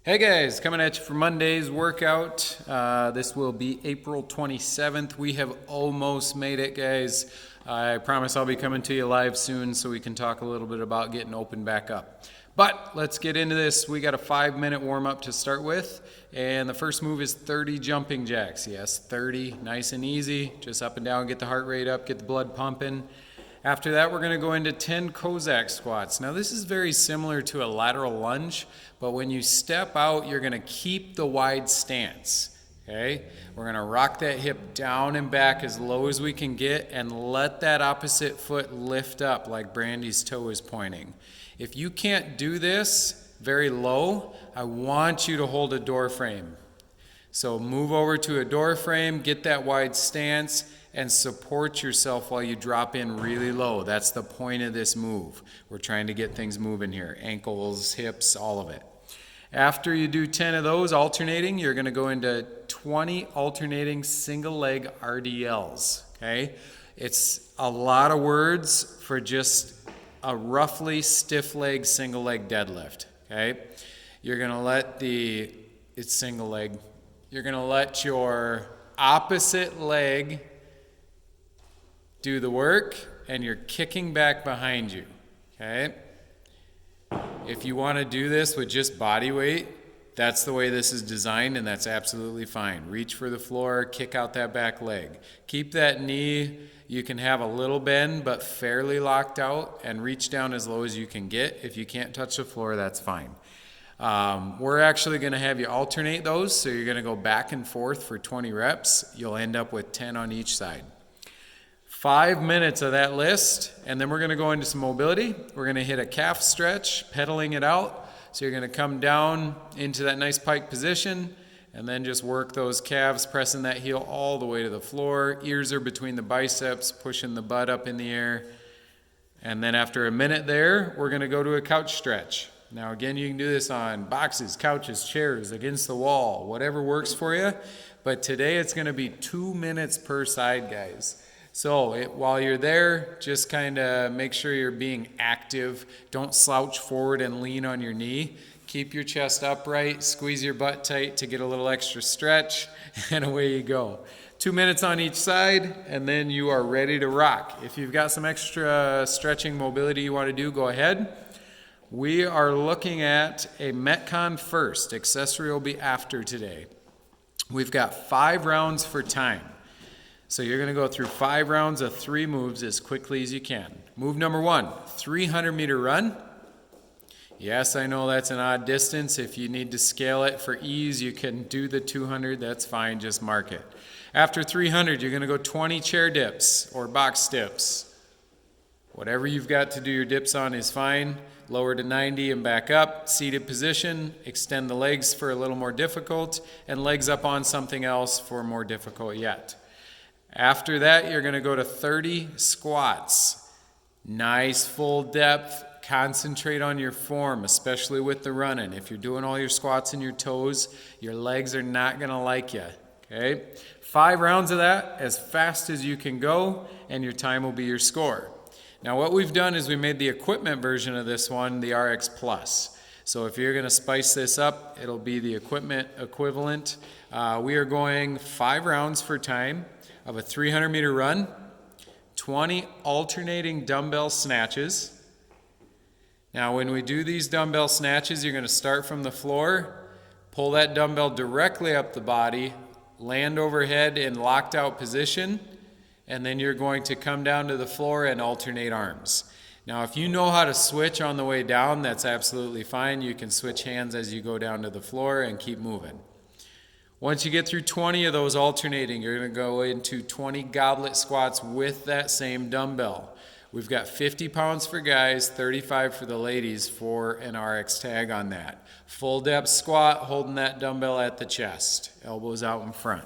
Hey guys, coming at you for Monday's workout. This will be April 27th. We have almost made it, guys. I promise I'll be coming to you live soon so we can talk a little bit about getting open back up. But let's get into this. We got a 5-minute warm-up to start with, and the first move is 30 jumping jacks. Yes, 30, nice and easy. Just up and down, get the heart rate up, get the blood pumping. After that, we're going to go into 10 Cossack squats. Now, this is very similar to a lateral lunge, but when you step out, you're going to keep the wide stance, okay? We're going to rock that hip down and back as low as we can get and let that opposite foot lift up like Brandy's toe is pointing. If you can't do this very low, I want you to hold a door frame. So move over to a door frame, get that wide stance, and support yourself while you drop in really low. That's the point of this move. We're trying to get things moving here. Ankles, hips, all of it. After you do 10 of those alternating, you're going to go into 20 alternating single leg RDLs, okay? It's a lot of words for just a roughly stiff leg single leg deadlift, okay? You're going to let it's single leg. You're going to let your opposite leg do the work, and you're kicking back behind you, okay? If you want to do this with just body weight, that's the way this is designed, and that's absolutely fine. Reach for the floor, kick out that back leg. Keep that knee, you can have a little bend, but fairly locked out, and reach down as low as you can get. If you can't touch the floor, that's fine. We're actually going to have you alternate those, so you're going to go back and forth for 20 reps. You'll end up with 10 on each side. 5 minutes of that list, and then we're going to go into some mobility. We're going to hit a calf stretch, pedaling it out. So you're going to come down into that nice pike position, and then just work those calves, pressing that heel all the way to the floor. Ears are between the biceps, pushing the butt up in the air. And then after a minute there, we're going to go to a couch stretch. Now again, you can do this on boxes, couches, chairs, against the wall, whatever works for you. But today it's going to be 2 minutes per side, guys. So while you're there, just kind of make sure you're being active. Don't slouch forward and lean on your knee. Keep your chest upright, squeeze your butt tight to get a little extra stretch, and away you go. 2 minutes on each side, and then you are ready to rock. If you've got some extra stretching mobility you want to do, go ahead. We are looking at a Metcon first. Accessory will be after today. We've got 5 rounds for time. So you're going to go through 5 rounds of 3 moves as quickly as you can. Move number 1, 300-meter run. Yes, I know that's an odd distance. If you need to scale it for ease, you can do the 200. That's fine. Just mark it. After 300, you're going to go 20 chair dips or box dips. Whatever you've got to do your dips on is fine. Lower to 90 and back up. Seated position. Extend the legs for a little more difficult, and legs up on something else for more difficult yet. After that, you're going to go to 30 squats. Nice full depth. Concentrate on your form, especially with the running. If you're doing all your squats in your toes, your legs are not going to like you. Okay? 5 rounds of that as fast as you can go, and your time will be your score. Now, what we've done is we made the equipment version of this one the RX Plus. So if you're going to spice this up, it'll be the equipment equivalent. We are going 5 rounds for time of a 300-meter run, 20 alternating dumbbell snatches. Now, when we do these dumbbell snatches, you're going to start from the floor, pull that dumbbell directly up the body, land overhead in locked out position, and then you're going to come down to the floor and alternate arms. Now, if you know how to switch on the way down, that's absolutely fine. You can switch hands as you go down to the floor and keep moving. Once you get through 20 of those alternating, you're going to go into 20 goblet squats with that same dumbbell. We've got 50 pounds for guys, 35 for the ladies for an RX tag on that. Full depth squat, holding that dumbbell at the chest, elbows out in front.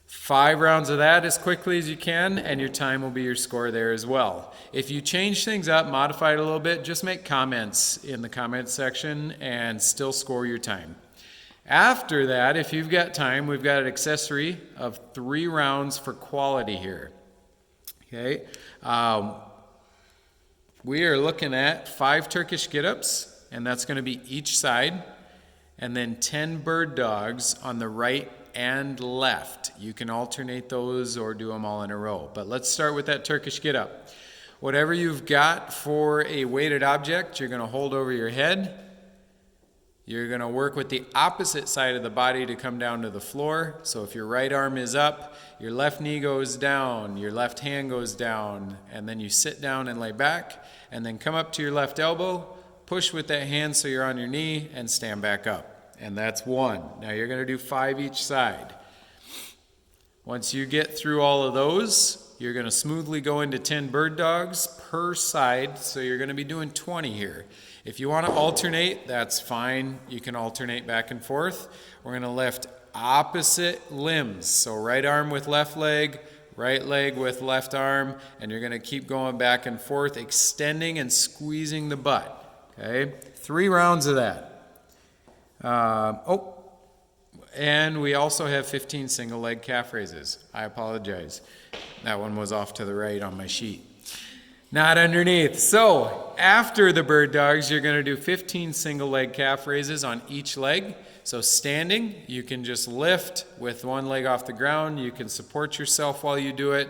5 rounds of that as quickly as you can, and your time will be your score there as well. If you change things up, modify it a little bit, just make comments in the comments section and still score your time. After that, if you've got time, we've got an accessory of 3 rounds for quality here. Okay, we are looking at 5 Turkish get-ups, and that's going to be each side. and then 10 bird dogs on the right and left. You can alternate those or do them all in a row. But let's start with that Turkish get up. Whatever you've got for a weighted object, you're going to hold over your head. You're going to work with the opposite side of the body to come down to the floor. So if your right arm is up, your left knee goes down, your left hand goes down, and then you sit down and lay back, and then come up to your left elbow, push with that hand so you're on your knee, and stand back up. And that's 1. Now you're going to do 5 each side. Once you get through all of those, you're going to smoothly go into 10 bird dogs per side, so you're going to be doing 20 here. If you want to alternate, that's fine. You can alternate back and forth. We're going to lift opposite limbs. So right arm with left leg with left arm, and you're going to keep going back and forth, extending and squeezing the butt. Okay? 3 rounds of that. And we also have 15 single leg calf raises. I apologize. That one was off to the right on my sheet. Not underneath. So after the bird dogs, you're going to do 15 single leg calf raises on each leg. So standing, you can just lift with one leg off the ground. You can support yourself while you do it.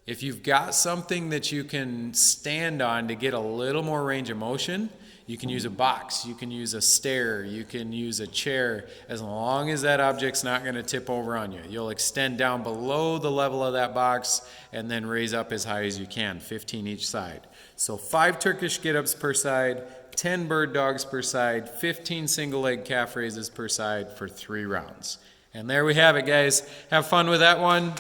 If you've got something that you can stand on to get a little more range of motion, you can use a box, you can use a stair, you can use a chair, as long as that object's not going to tip over on you. You'll extend down below the level of that box and then raise up as high as you can, 15 each side. So 5 Turkish get-ups per side, 10 bird dogs per side, 15 single leg calf raises per side for 3 rounds. And there we have it, guys. Have fun with that one.